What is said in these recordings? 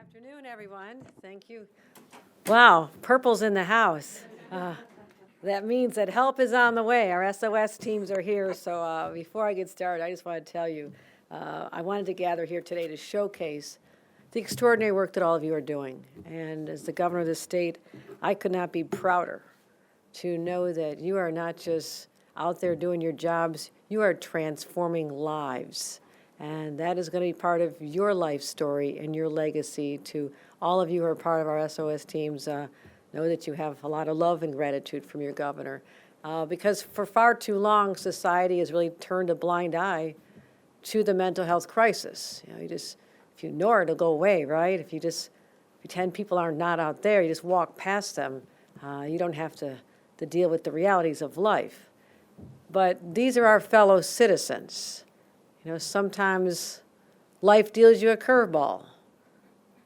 Afternoon, everyone. Thank you. Wow, purple's in the house. That means that help is on the way. Our SOS teams are here. So before I get started, I just want to tell you, I wanted to gather here today to showcase the extraordinary work that all of you are doing. And as the governor of the state, I could not be prouder to know that you are not just out there doing your jobs, you are transforming lives. And that is going to be part of your life story and your legacy. To all of you who are part of our SOS teams, know that you have a lot of love and gratitude from your governor. Because for far too long, society has really turned a blind eye to the mental health crisis. You know, if you ignore it, it'll go away, right? If you just pretend people are not out there, you just walk past them, you don't have to deal with the realities of life. But these are our fellow citizens. You know, sometimes life deals you a curveball.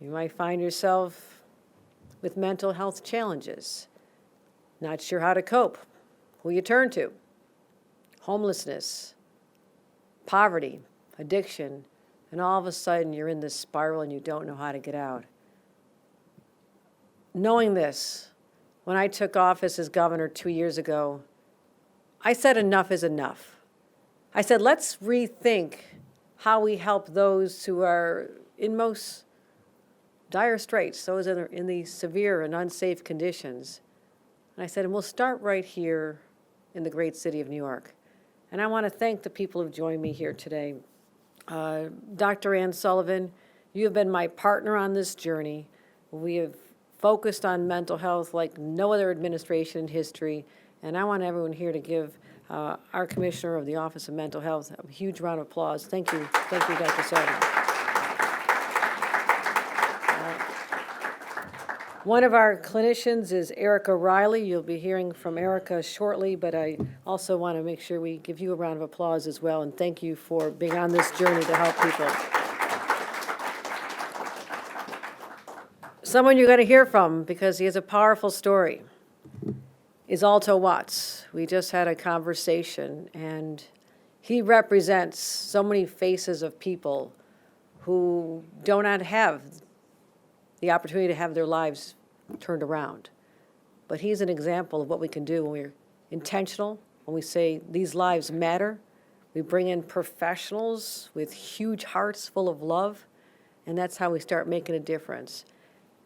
You might find yourself with mental health challenges, not sure how to cope, who you turn to, homelessness, poverty, addiction, and all of a sudden you're in this spiral and you don't know how to get out. Knowing this, when I took office as governor 2 years ago, I said enough is enough. I said, let's rethink how we help those who are in most dire straits, those in the severe and unsafe conditions. And I said, and we'll start right here in the great city of New York. And I want to thank the people who've joined me here today. Dr. Ann Sullivan, you have been my partner on this journey. We have focused on mental health like no other administration in history. And I want everyone here to give our Commissioner of the Office of Mental Health a huge round of applause. Thank you, Dr. Sullivan. One of our clinicians is Erica Riley. You'll be hearing from Erica shortly, but I also want to make sure we give you a round of applause as well, and thank you for being on this journey to help people. Someone you're going to hear from, because he has a powerful story, is Alto Watts. We just had a conversation, and he represents so many faces of people who do not have the opportunity to have their lives turned around. But he's an example of what we can do when we're intentional, when we say these lives matter. We bring in professionals with huge hearts full of love, and that's how we start making a difference.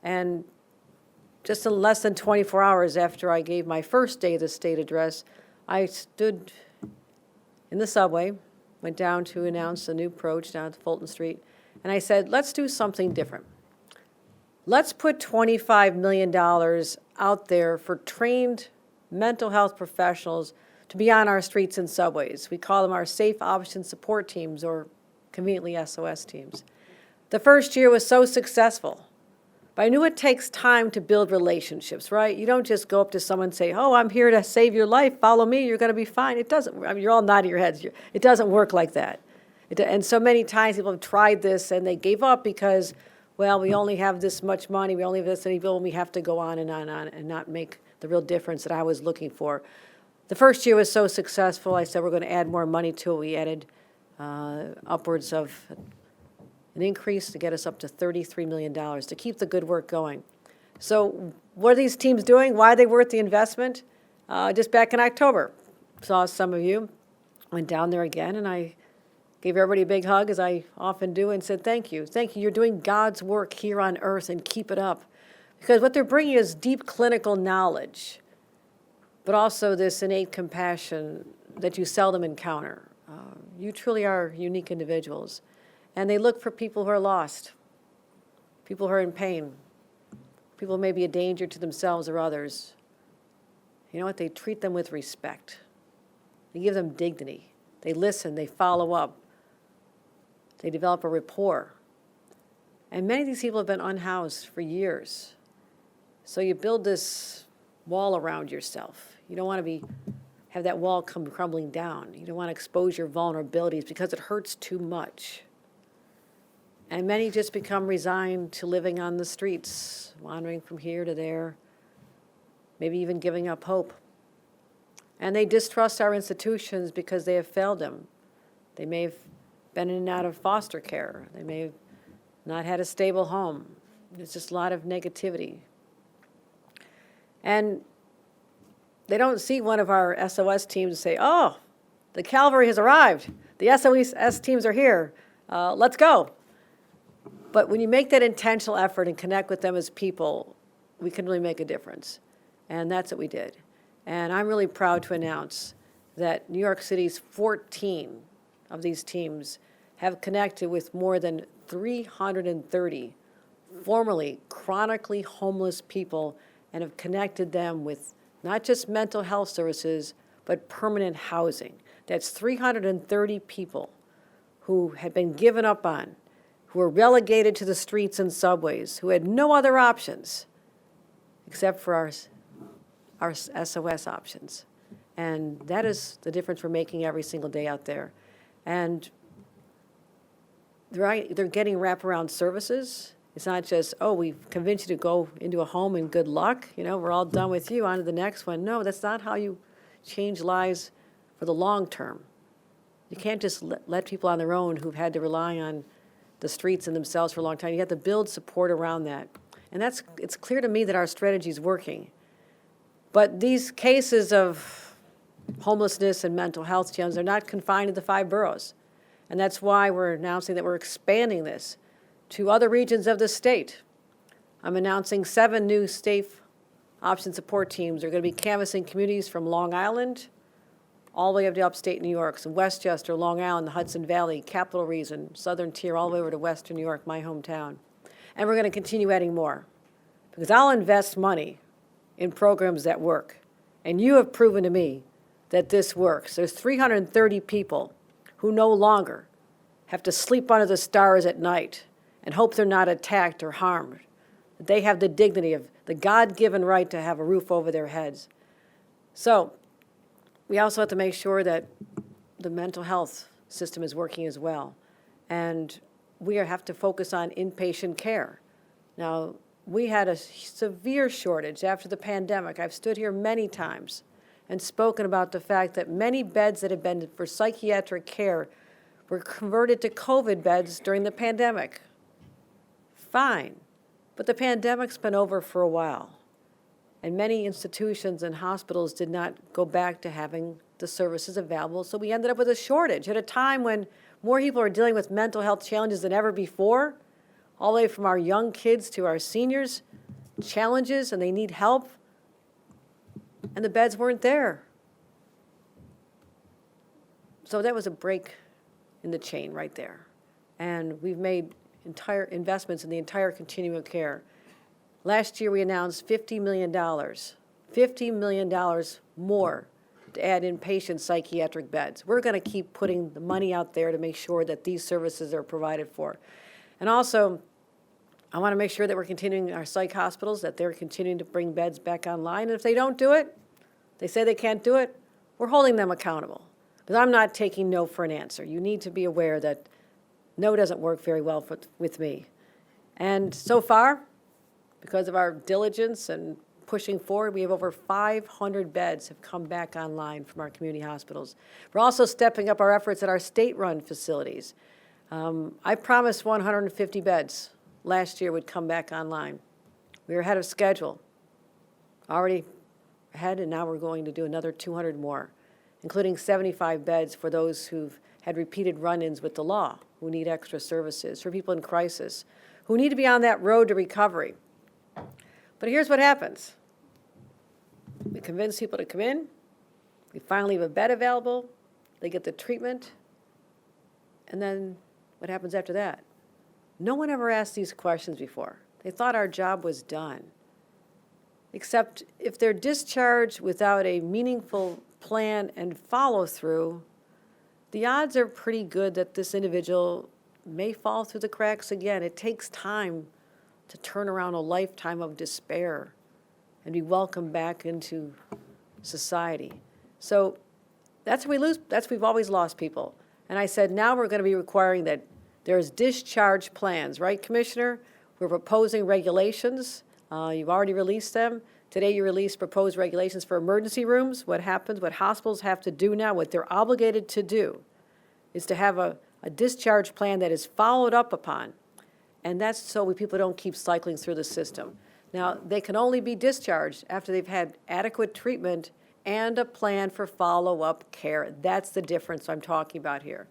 And just in less than 24 hours after I gave my first day of the state address, I stood in the subway, went down to announce a new approach down at Fulton Street, and I said, let's do something different. Let's put $25 million out there for trained mental health professionals to be on our streets and subways. We call them our Safe Option Support Teams, or conveniently SOS teams. The first year was so successful. But I knew it takes time to build relationships, right? You don't just go up to someone and say, oh, I'm here to save your life, follow me, you're going to be fine. It doesn't, I mean, you're all nodding your heads. It doesn't work like that. And so many times people have tried this and they gave up because, well, we only have this much money, we only have this many people, and we have to go on and not make the real difference that I was looking for. The first year was so successful, I said we're going to add more money to it. We added upwards of an increase to get us up to $33 million to keep the good work going. So what are these teams doing? Why are they worth the investment? Just back in October, saw some of you, went down there again, and I gave everybody a big hug, as I often do, and said, thank you. Thank you. You're doing God's work here on earth, and keep it up. Because what they're bringing is deep clinical knowledge, but also this innate compassion that you seldom encounter. You truly are unique individuals. And they look for people who are lost, people who are in pain, people who may be a danger to themselves or others. You know what? They treat them with respect. They give them dignity. They listen. They follow up. They develop a rapport. And many of these people have been unhoused for years. So you build this wall around yourself. You don't want to have that wall come crumbling down. You don't want to expose your vulnerabilities because it hurts too much. And many just become resigned to living on the streets, wandering from here to there, maybe even giving up hope. And they distrust our institutions because they have failed them. They may have been in and out of foster care. They may have not had a stable home. There's just a lot of negativity. And they don't see one of our SOS teams say, oh, the cavalry has arrived. The SOS teams are here. Let's go. But when you make that intentional effort and connect with them as people, we can really make a difference. And that's what we did. And I'm really proud to announce that New York City's 14 of these teams have connected with more than 330 formerly chronically homeless people and have connected them with not just mental health services, but permanent housing. That's 330 people who had been given up on, who were relegated to the streets and subways, who had no other options except for our SOS options. And that is the difference we're making every single day out there. And they're getting wraparound services. It's not just, oh, we've convinced you to go into a home and good luck. You know, we're all done with you, on to the next one. No, that's not how you change lives for the long term. You can't just let people on their own who've had to rely on the streets and themselves for a long time. You have to build support around that. And it's clear to me that our strategy is working. But these cases of homelessness and mental health challenges are not confined to the 5 boroughs. And that's why we're announcing that we're expanding this to other regions of the state. I'm announcing 7 new state option support teams. They're going to be canvassing communities from Long Island all the way up to upstate New York, so Westchester, Long Island, the Hudson Valley, Capital Region, Southern Tier, all the way over to Western New York, my hometown. And we're going to continue adding more, because I'll invest money in programs that work. And you have proven to me that this works. There's 330 people who no longer have to sleep under the stars at night and hope they're not attacked or harmed. They have the dignity of the God-given right to have a roof over their heads. So we also have to make sure that the mental health system is working as well. And we have to focus on inpatient care. Now, we had a severe shortage after the pandemic. I've stood here many times and spoken about the fact that many beds that had been for psychiatric care were converted to COVID beds during the pandemic. Fine, but the pandemic's been over for a while, and many institutions and hospitals did not go back to having the services available, so we ended up with a shortage at a time when more people are dealing with mental health challenges than ever before, all the way from our young kids to our seniors, challenges, and they need help, and the beds weren't there. So that was a break in the chain right there. And we've made entire investments in the entire continuum of care. Last year we announced $50 million more to add inpatient psychiatric beds. We're going to keep putting the money out there to make sure that these services are provided for. And also, I want to make sure that we're continuing our psych hospitals, that they're continuing to bring beds back online. And if they don't do it, they say they can't do it, we're holding them accountable. Because I'm not taking no for an answer. You need to be aware that no doesn't work very well with me. And so far, because of our diligence and pushing forward, we have over 500 beds have come back online from our community hospitals. We're also stepping up our efforts at our state-run facilities. I promised 150 beds last year would come back online. We were ahead of schedule, already ahead, and now we're going to do another 200 more, including 75 beds for those who've had repeated run-ins with the law, who need extra services, for people in crisis, who need to be on that road to recovery. But here's what happens. We convince people to come in, we finally have a bed available, they get the treatment, and then what happens after that? No one ever asked these questions before. They thought our job was done. Except if they're discharged without a meaningful plan and follow-through, the odds are pretty good that this individual may fall through the cracks again. It takes time to turn around a lifetime of despair and be welcomed back into society. So that's where we lose. We've always lost people. And I said, now we're going to be requiring that there's discharge plans, right, Commissioner? We're proposing regulations. You've already released them. Today you released proposed regulations for emergency rooms. What happens, what hospitals have to do now, what they're obligated to do is to have a discharge plan that is followed up upon. And that's so people don't keep cycling through the system. Now, they can only be discharged after they've had adequate treatment and a plan for follow-up care. That's the difference I'm talking about here.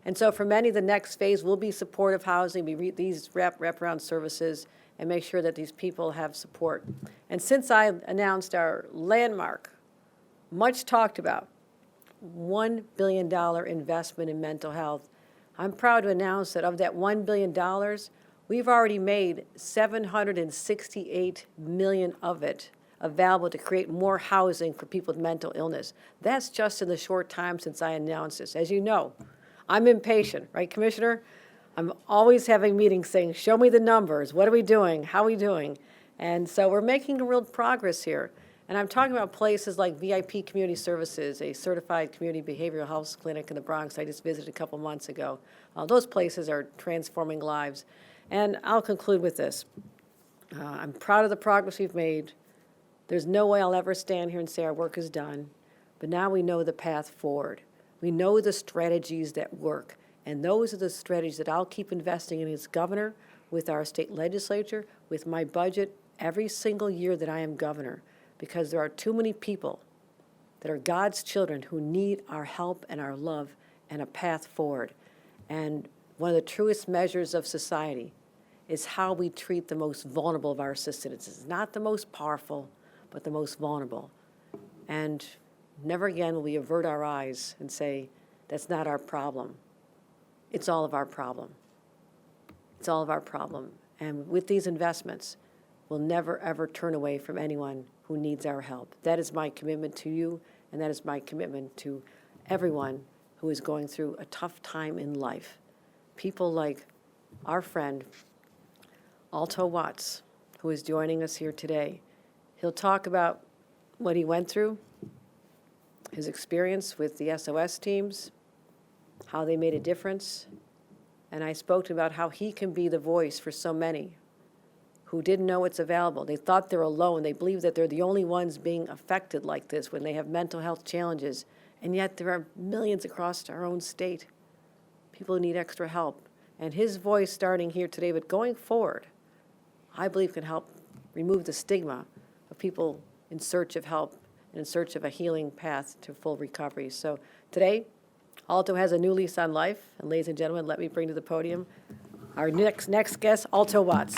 And so for many, the next phase will be supportive housing, these wraparound services, and make sure that these people have support. And since I announced our landmark, much talked about, $1 billion investment in mental health, I'm proud to announce that of that $1 billion, we've already made $768 million of it available to create more housing for people with mental illness. That's just in the short time since I announced this. As you know, I'm impatient, right, Commissioner? I'm always having meetings saying, show me the numbers. What are we doing? How are we doing? And so we're making real progress here. And I'm talking about places like VIP Community Services, a certified community behavioral health clinic in the Bronx I just visited a couple months ago. Those places are transforming lives. And I'll conclude with this. I'm proud of the progress we've made. There's no way I'll ever stand here and say our work is done. But now we know the path forward. We know the strategies that work. And those are the strategies that I'll keep investing in as governor, with our state legislature, with my budget, every single year that I am governor. Because there are too many people that are God's children who need our help and our love and a path forward. And one of the truest measures of society is how we treat the most vulnerable of our citizens. Not the most powerful, but the most vulnerable. And never again will we avert our eyes and say, that's not our problem. It's all of our problem. It's all of our problem. And with these investments, we'll never, ever turn away from anyone who needs our help. That is my commitment to you, and that is my commitment to everyone who is going through a tough time in life. People like our friend, Alto Watts, who is joining us here today. He'll talk about what he went through, his experience with the SOS teams, how they made a difference, and I spoke to him about how he can be the voice for so many who didn't know it's available. They thought they're alone. They believe that they're the only ones being affected like this when they have mental health challenges, and yet there are millions across our own state, people who need extra help. And his voice starting here today, but going forward, I believe can help remove the stigma of people in search of help and in search of a healing path to full recovery. So today, Alto has a new lease on life. And ladies and gentlemen, let me bring to the podium our next guest, Alto Watts.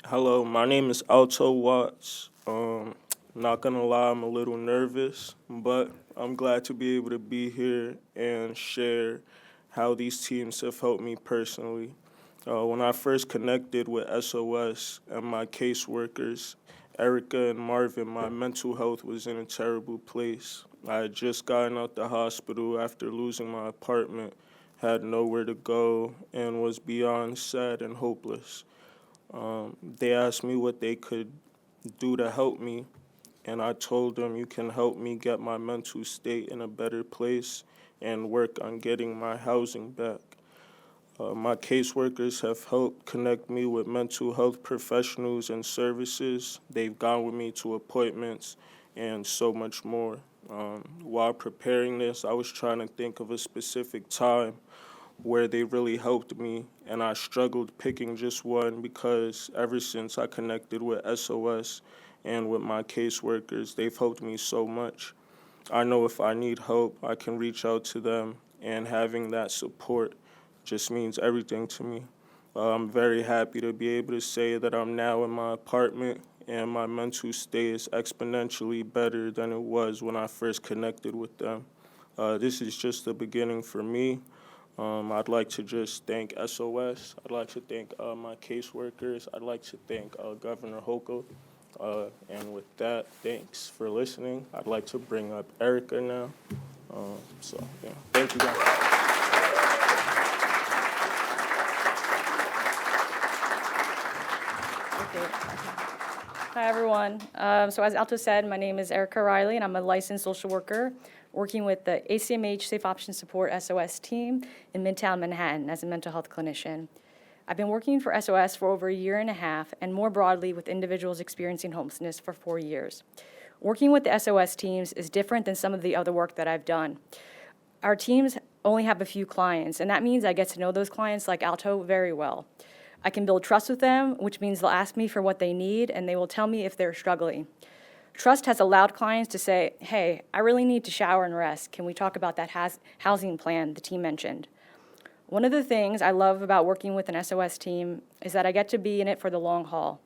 Hello, my name is Alto Watts. Not gonna lie, I'm a little nervous, but I'm glad to be able to be here and share how these teams have helped me personally. When I first connected with SOS and my caseworkers, Erica and Marvin, my mental health was in a terrible place. I had just gotten out the hospital after losing my apartment, had nowhere to go, and was beyond sad and hopeless. They asked me what they could do to help me, and I told them, you can help me get my mental state in a better place and work on getting my housing back. My caseworkers have helped connect me with mental health professionals and services. They've gone with me to appointments and so much more. While preparing this, I was trying to think of a specific time where they really helped me, and I struggled picking just one because ever since I connected with SOS and with my caseworkers, they've helped me so much. I know if I need help, I can reach out to them, and having that support just means everything to me. I'm very happy to be able to say that I'm now in my apartment and my mental state is exponentially better than it was when I first connected with them. This is just the beginning for me. I'd like to just thank SOS. I'd like to thank my caseworkers. I'd like to thank Governor Hochul. And with that, thanks for listening. I'd like to bring up Erica now. Thank you guys. Hi, everyone. So as Alto said, my name is Erica Riley, and I'm a licensed social worker working with the ACMH Safe Option Support SOS team in Midtown Manhattan as a mental health clinician. I've been working for SOS for over a year and a half, and more broadly with individuals experiencing homelessness for 4 years. Working with the SOS teams is different than some of the other work that I've done. Our teams only have a few clients, and that means I get to know those clients like Alto very well. I can build trust with them, which means they'll ask me for what they need, and they will tell me if they're struggling. Trust has allowed clients to say, hey, I really need to shower and rest. Can we talk about that housing plan the team mentioned? One of the things I love about working with an SOS team is that I get to be in it for the long haul.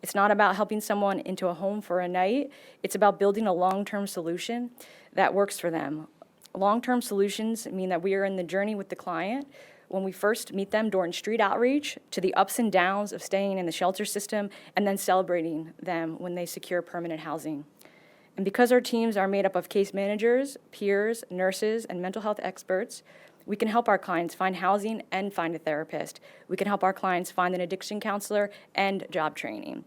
It's not about helping someone into a home for a night. It's about building a long-term solution that works for them. Long-term solutions mean that we are in the journey with the client when we first meet them during street outreach, to the ups and downs of staying in the shelter system, and then celebrating them when they secure permanent housing. And because our teams are made up of case managers, peers, nurses, and mental health experts, we can help our clients find housing and find a therapist. We can help our clients find an addiction counselor and job training.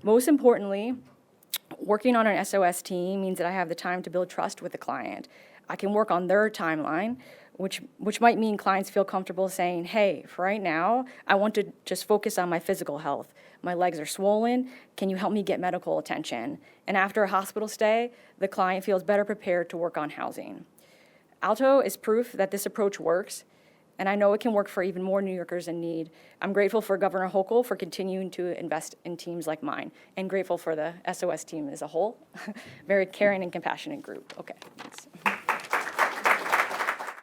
Most importantly, working on an SOS team means that I have the time to build trust with the client. I can work on their timeline, which might mean clients feel comfortable saying, hey, for right now, I want to just focus on my physical health. My legs are swollen. Can you help me get medical attention? And after a hospital stay, the client feels better prepared to work on housing. Alto is proof that this approach works, and I know it can work for even more New Yorkers in need. I'm grateful for Governor Hochul for continuing to invest in teams like mine, and grateful for the SOS team as a whole. Very caring and compassionate group. Okay, thanks.